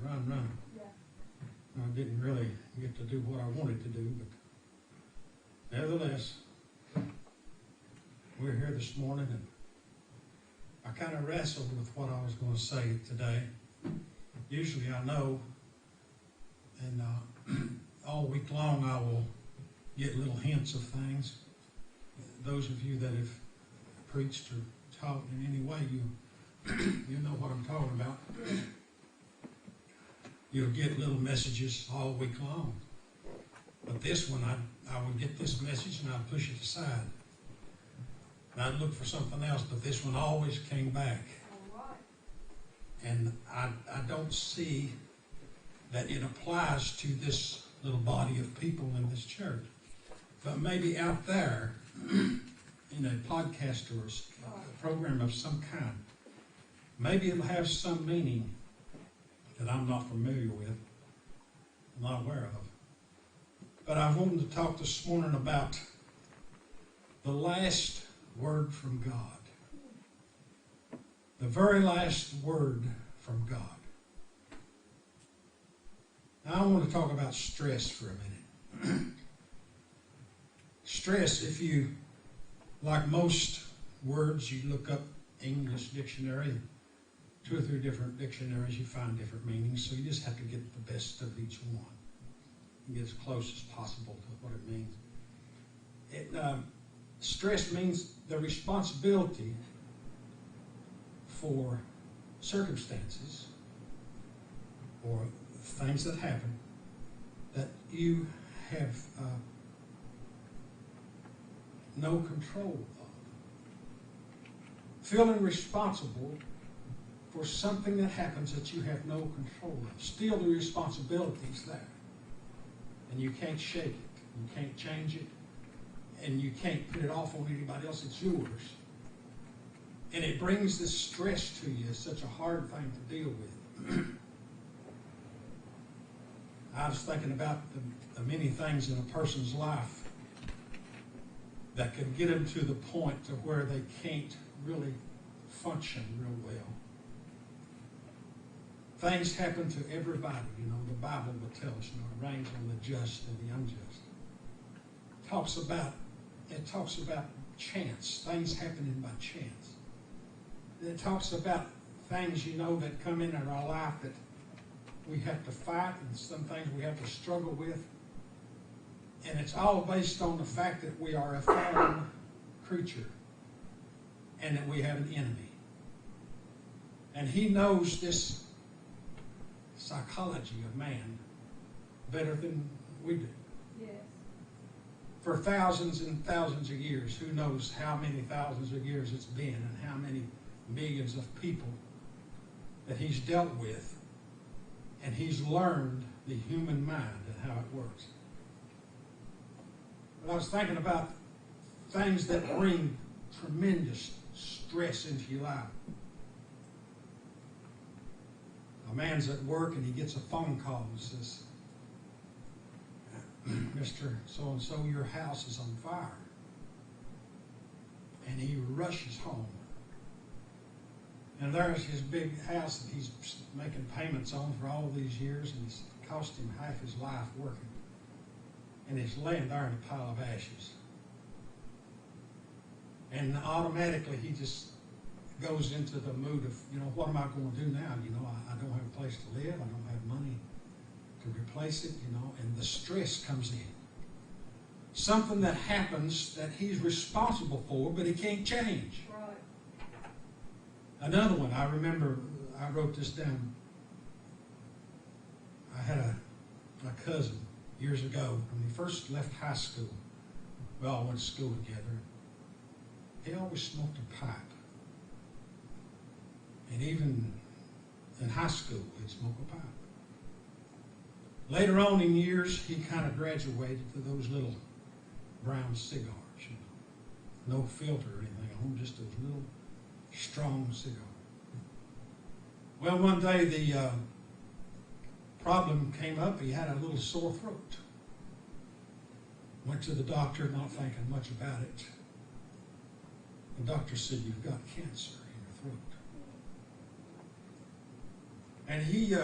run. Yeah. I didn't really get to do what I wanted to do, but nevertheless, we're here this morning, and I kind of wrestled with what I was going to say today. Usually I know, and all week long I will get little hints of things. Those of you that have preached or taught in any way, you know what I'm talking about. You'll get little messages all week long. But this one, I would get this message and I'd push it aside. And I'd look for something else, but this one always came back. And I don't see that it applies to this little body of people in this church. But maybe out there, in a podcast or a program of some kind, maybe it'll have some meaning that I'm not familiar with, I'm not aware of. But I wanted to talk this morning about the last word from God. The very last word from God. Now I want to talk about stress for a minute. Stress, if you, like most words, you look up English dictionary, 2 or 3 different dictionaries, you find different meanings, so you just have to get the best of each one and get as close as possible to what it means. Stress means the responsibility for circumstances or things that happen that you have no control of. Feeling responsible for something that happens that you have no control of. Still, the responsibility's there. And you can't shake it. You can't change it. And you can't put it off on anybody else. It's yours. And it brings this stress to you. It's such a hard thing to deal with. I was thinking about the many things in a person's life that could get them to the point to where they can't really function real well. Things happen to everybody. You know, the Bible will tell us, it rains on the just and the unjust. It talks about chance, things happening by chance. It talks about things, that come in our life that we have to fight, and some things we have to struggle with. And it's all based on the fact that we are a fallen creature and that we have an enemy. And he knows this psychology of man better than we do. Yes. For thousands and thousands of years, who knows how many thousands of years it's been and how many millions of people that he's dealt with, and he's learned the human mind and how it works. But I was thinking about things that bring tremendous stress into your life. A man's at work and he gets a phone call and says, Mr. So-and-so, your house is on fire. And he rushes home. And there's his big house that he's making payments on for all these years, and it's cost him half his life working. And he's laying there in a pile of ashes. And automatically he just goes into the mood of, what am I going to do now? I don't have a place to live. I don't have money to replace it, and the stress comes in. Something that happens that he's responsible for, but he can't change. Right. Another one, I remember, I wrote this down. I had a cousin years ago when he first left high school. We all went to school together. He always smoked a pipe. And even in high school, he'd smoke a pipe. Later on in years, he kind of graduated to those little brown cigars, no filter or anything on them, just those little strong cigars. Well, one day the problem came up. He had a little sore throat. Went to the doctor, not thinking much about it. The doctor said, "You've got cancer in your throat." And he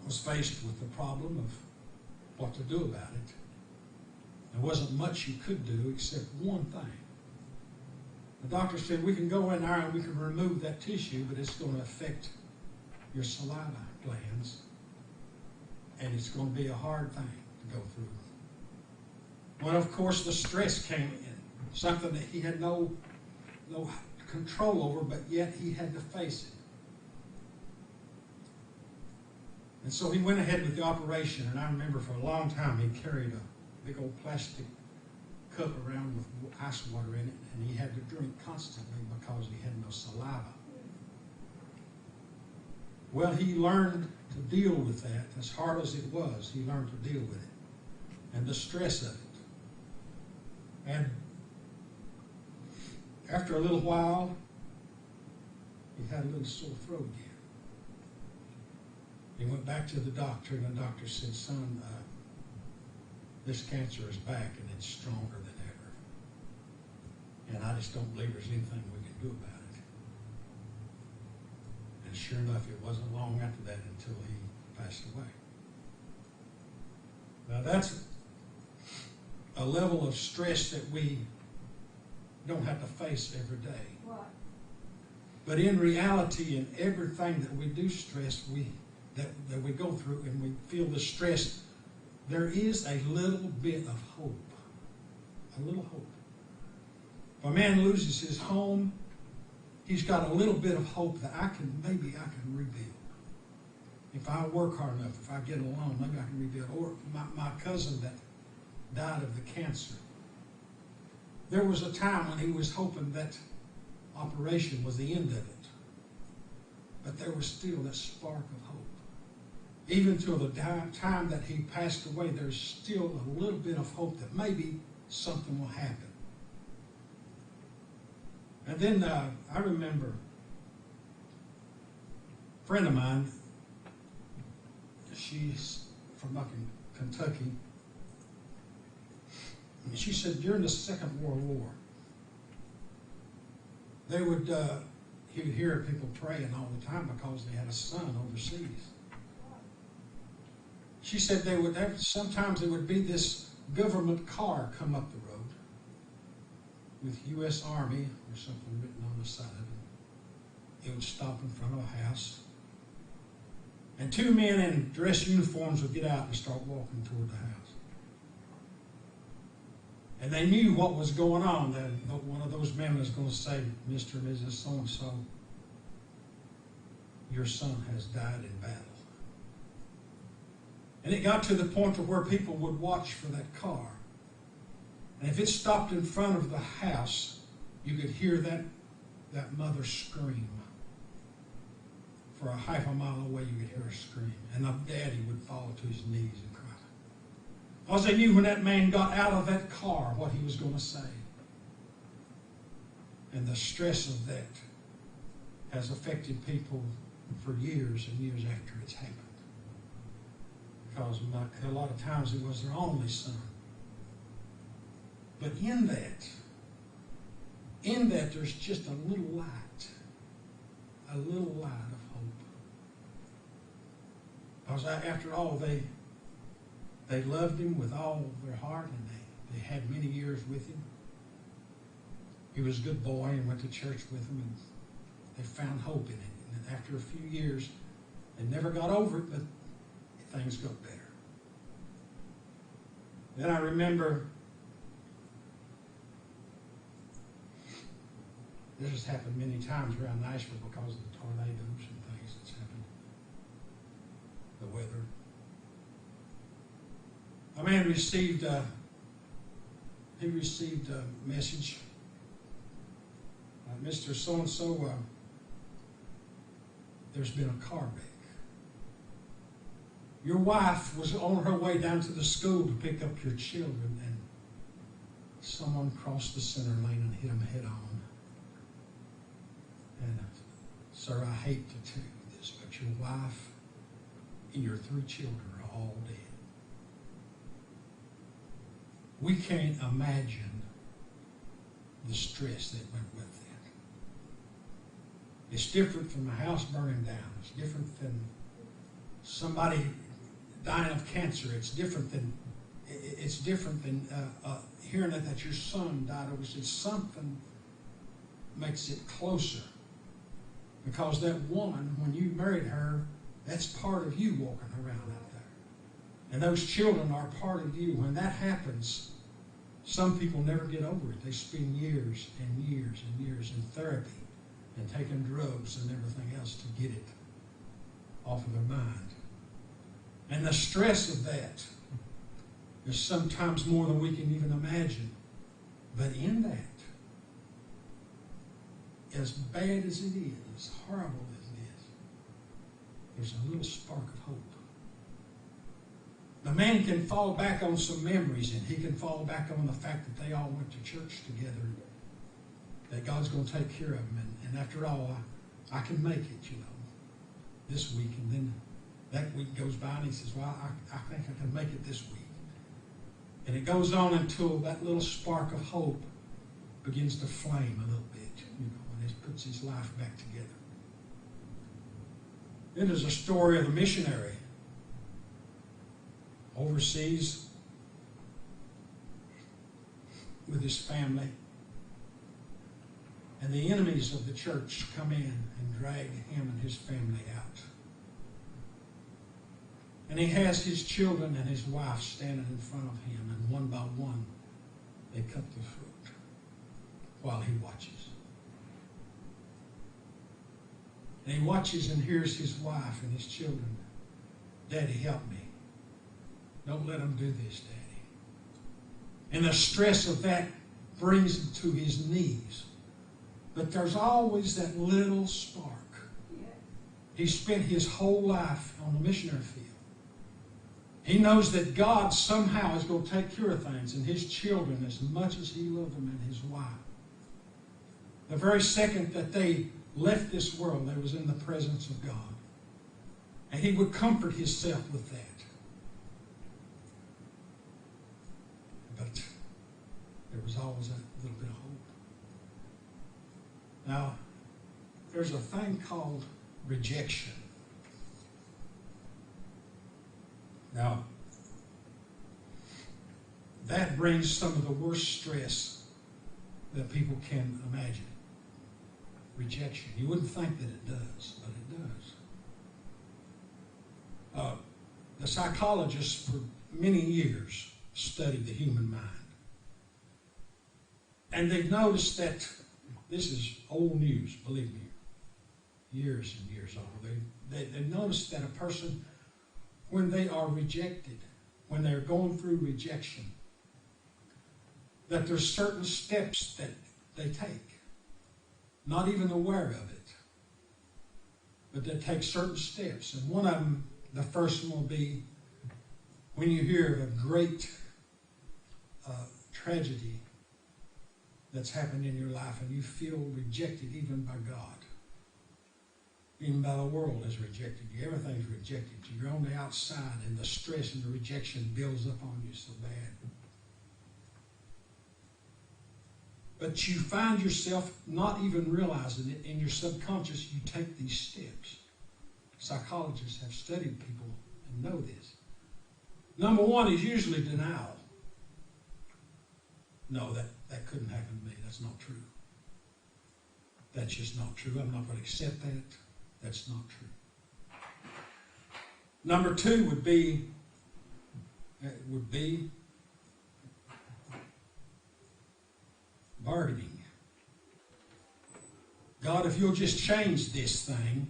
was faced with the problem of what to do about it. There wasn't much you could do except one thing. The doctor said, we can go in there and we can remove that tissue, but it's going to affect your saliva glands, and it's going to be a hard thing to go through. Well, of course, the stress came in, something that he had no control over, but yet he had to face it. And so he went ahead with the operation, and I remember for a long time he carried a big old plastic cup around with ice water in it, and he had to drink constantly because he had no saliva. Well, he learned to deal with that. As hard as it was, he learned to deal with it and the stress of it. And after a little while, he had a little sore throat again. He went back to the doctor, and the doctor said, son, this cancer is back, and it's stronger than ever. And I just don't believe there's anything we can do about it. And sure enough, it wasn't long after that until he passed away. Now that's a level of stress that we don't have to face every day. Right. But in reality, in everything that we do stress, that we go through and we feel the stress, there is a little bit of hope. A little hope. If a man loses his home, he's got a little bit of hope that maybe I can rebuild. If I work hard enough, if I get a loan, maybe I can rebuild. Or my cousin that died of the cancer. There was a time when he was hoping that operation was the end of it. But there was still that spark of hope. Even till the time that he passed away, there's still a little bit of hope that maybe something will happen. And then I remember a friend of mine, she's from up in Kentucky, and she said during the Second World War, he would hear people praying all the time because they had a son overseas. She said sometimes there would be this government car come up the road with U.S. Army or something written on the side of it. It would stop in front of a house. And two men in dress uniforms would get out and start walking toward the house. And they knew what was going on. That one of those men was going to say, Mr. and Mrs. So-and-so, your son has died in battle. And it got to the point to where people would watch for that car. And if it stopped in front of the house, you could hear that mother scream. For a half a mile away, you could hear her scream. And the daddy would fall to his knees and cry. Because they knew when that man got out of that car what he was going to say. And the stress of that has affected people for years and years after it's happened. Because a lot of times it was their only son. But in that there's just a little light. A little light of hope. Because after all, they loved him with all their heart, and they had many years with him. He was a good boy and went to church with them, and they found hope in it. And after a few years, they never got over it, but things got better. Then I remember, this has happened many times around Nashville because of the tornadoes and things that's happened. The weather. A man received a message. Mr. So-and-so, there's been a car wreck. Your wife was on her way down to the school to pick up your children, and someone crossed the center lane and hit them head on. And, sir, I hate to tell you this, but your wife and your 3 children are all dead. We can't imagine the stress that went with that. It's different from a house burning down. It's different than somebody dying of cancer. It's different than hearing that your son died overseas. Something makes it closer, because that woman, when you married her, that's part of you walking around out there, and those children are part of you. When that happens, some people never get over it. They spend years and years and years in therapy and taking drugs and everything else to get it off of their mind. And the stress of that is sometimes more than we can even imagine. But in that, as bad as it is, as horrible as it is, there's a little spark of hope. The man can fall back on some memories, and he can fall back on the fact that they all went to church together, that God's going to take care of them. And after all, I can make it, this week. And then that week goes by, and he says, well, I think I can make it this week. And it goes on until that little spark of hope begins to flame a little bit, and he puts his life back together. Then there's a story of a missionary overseas with his family, and the enemies of the church come in and drag him and his family out. And he has his children and his wife standing in front of him, and one by one they cut the fruit while he watches. And he watches and hears his wife and his children, Daddy, help me. Don't let them do this, Daddy. And the stress of that brings him to his knees. But there's always that little spark. He spent his whole life on the missionary field. He knows that God somehow is going to take care of things, and his children, as much as he loved them, and his wife. The very second that they left this world, they was in the presence of God. And he would comfort himself with that. But there was always a little bit of hope. Now, there's a thing called rejection. Now, that brings some of the worst stress that people can imagine. Rejection. You wouldn't think that it does, but it does. The psychologists for many years studied the human mind. And they've noticed that, this is old news, believe me, years and years old. They've noticed that a person, when they are rejected, when they're going through rejection, that there's certain steps that they take, not even aware of it, but they take certain steps. And one of them, the first one will be when you hear of a great tragedy that's happened in your life and you feel rejected even by God. Even by the world has rejected you. Everything's rejected you. You're on the outside, and the stress and the rejection builds up on you so bad. But you find yourself not even realizing it. In your subconscious, you take these steps. Psychologists have studied people and know this. Number one is usually denial. No, that couldn't happen to me. That's not true. That's just not true. I'm not going to accept that. That's not true. Number two would be bargaining. God, if you'll just change this thing,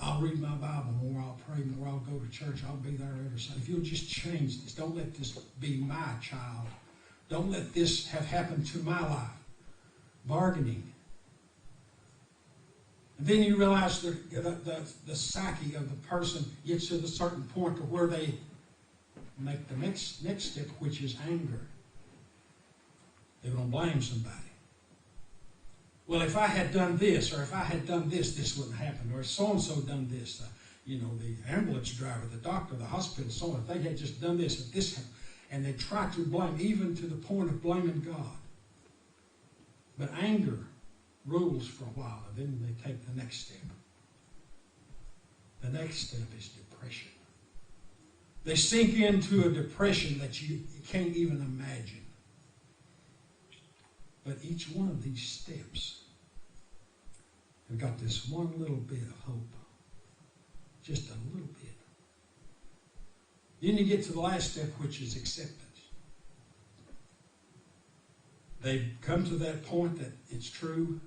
I'll read my Bible more, I'll pray more, I'll go to church, I'll be there every Sunday. If you'll just change this, don't let this be my child. Don't let this have happened to my life. Bargaining. And then you realize the psyche of the person gets to a certain point to where they make the next step, which is anger. They're going to blame somebody. Well, if I had done this, or if I had done this, this wouldn't happen. Or if so-and-so done this, the ambulance driver, the doctor, the hospital, so on, if they had just done this, if this happened. And they try to blame, even to the point of blaming God. But anger rules for a while, and then they take the next step. The next step is depression. They sink into a depression that you can't even imagine. But each one of these steps have got this one little bit of hope. Just a little bit. Then you get to the last step, which is acceptance. They come to that point that it's true.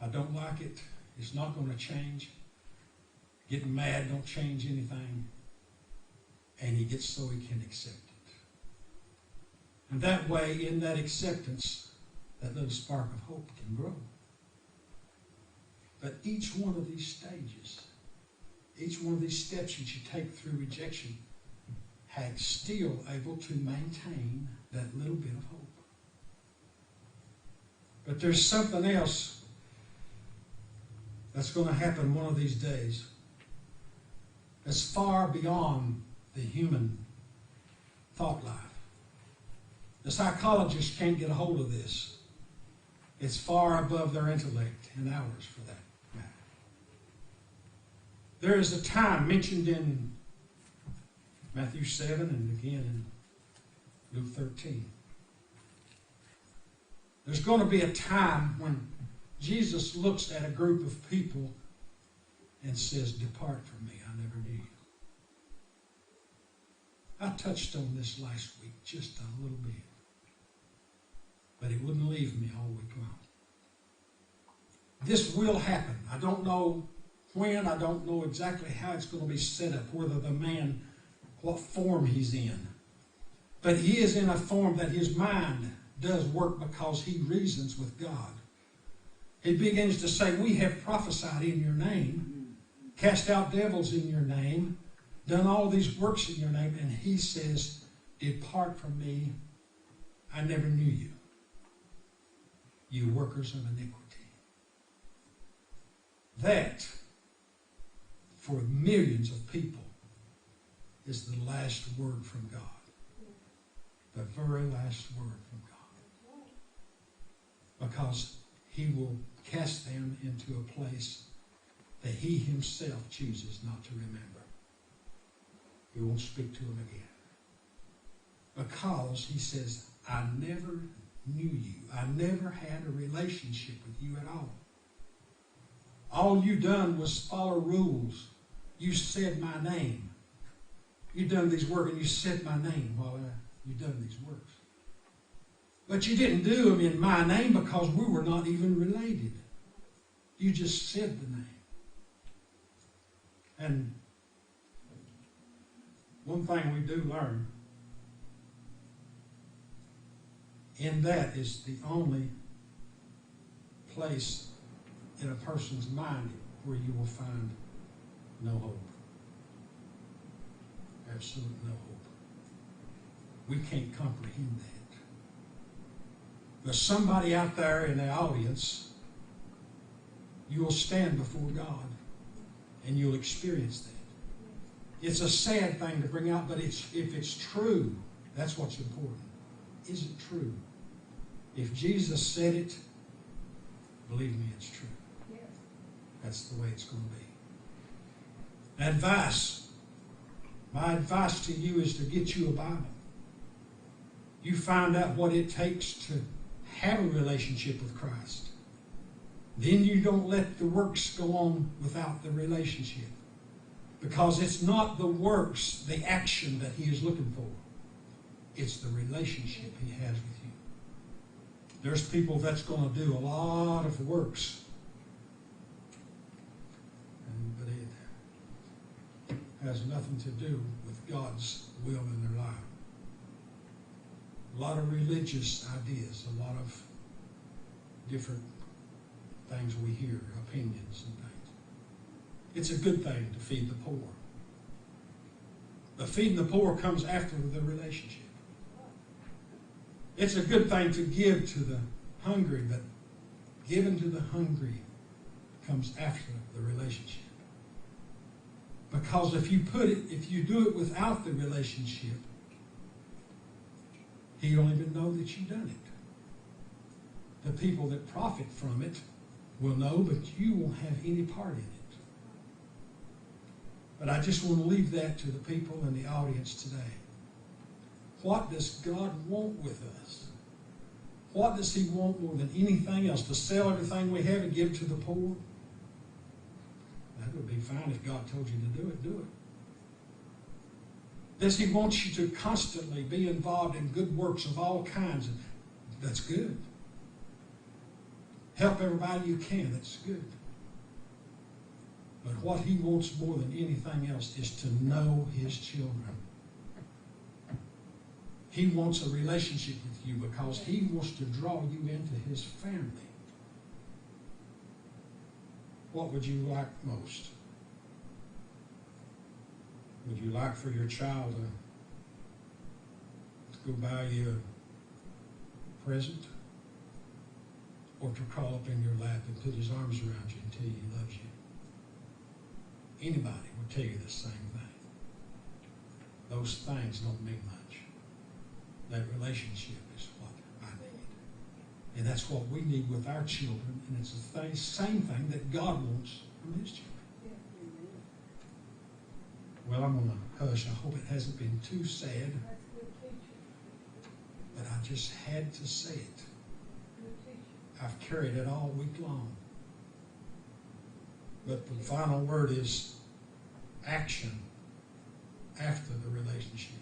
I don't like it. It's not going to change. Getting mad don't change anything. And he gets so he can accept it. And that way, in that acceptance, that little spark of hope can grow. But each one of these stages, each one of these steps that you take through rejection, has still able to maintain that little bit of hope. But there's something else that's going to happen one of these days that's far beyond the human thought life. The psychologists can't get a hold of this. It's far above their intellect and ours for that matter. There is a time mentioned in Matthew 7 and again in Luke 13. There's going to be a time when Jesus looks at a group of people and says, "Depart from me, I never knew you." I touched on this last week just a little bit, but it wouldn't leave me all week long. This will happen. I don't know when, I don't know exactly how it's going to be set up, whether the man, what form he's in. But he is in a form that his mind does work because he reasons with God. He begins to say, "We have prophesied in your name, cast out devils in your name, done all these works in your name," and he says, "Depart from me, I never knew you, you workers of iniquity." That, for millions of people, is the last word from God. The very last word from God. Because he will cast them into a place that he himself chooses not to remember. He won't speak to them again. Because he says, "I never knew you. I never had a relationship with you at all. All you done was follow rules. You said my name. You done these works and you said my name while you done these works. But you didn't do them in my name because we were not even related. You just said the name." And one thing we do learn in that is the only place in a person's mind where you will find no hope. Absolute no hope. We can't comprehend that. There's somebody out there in the audience, you will stand before God and you'll experience that. It's a sad thing to bring out, but if it's true, that's what's important. Is it true? If Jesus said it, believe me, it's true. Yes. That's the way it's going to be. Advice. My advice to you is to get you a Bible. You find out what it takes to have a relationship with Christ. Then you don't let the works go on without the relationship. Because it's not the works, the action that he is looking for. It's the relationship he has with you. There's people that's going to do a lot of works. But it has nothing to do with God's will in their life. A lot of religious ideas, a lot of different things we hear, opinions and things. It's a good thing to feed the poor. But feeding the poor comes after the relationship. It's a good thing to give to the hungry, but giving to the hungry comes after the relationship. Because if you do it without the relationship, he don't even know that you've done it. The people that profit from it will know, but you won't have any part in it. But I just want to leave that to the people in the audience today. What does God want with us? What does He want more than anything else? To sell everything we have and give to the poor? That would be fine if God told you to do it. Do it. Does He want you to constantly be involved in good works of all kinds? That's good. Help everybody you can. That's good. But what He wants more than anything else is to know His children. He wants a relationship with you because He wants to draw you into His family. What would you like most? Would you like for your child to go buy you a present? Or to crawl up in your lap and put his arms around you and tell you he loves you? Anybody will tell you the same thing. Those things don't mean much. That relationship is what I need. And that's what we need with our children. And it's the same thing that God wants from His children. Well, I'm going to hush. I hope it hasn't been too sad. But I just had to say it. I've carried it all week long. But the final word is action after the relationship.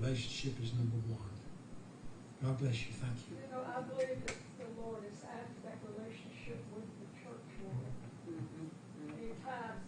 Relationship is number one. God bless you. Thank you. You know, I believe that the Lord is after that relationship with the church, Lord. He ties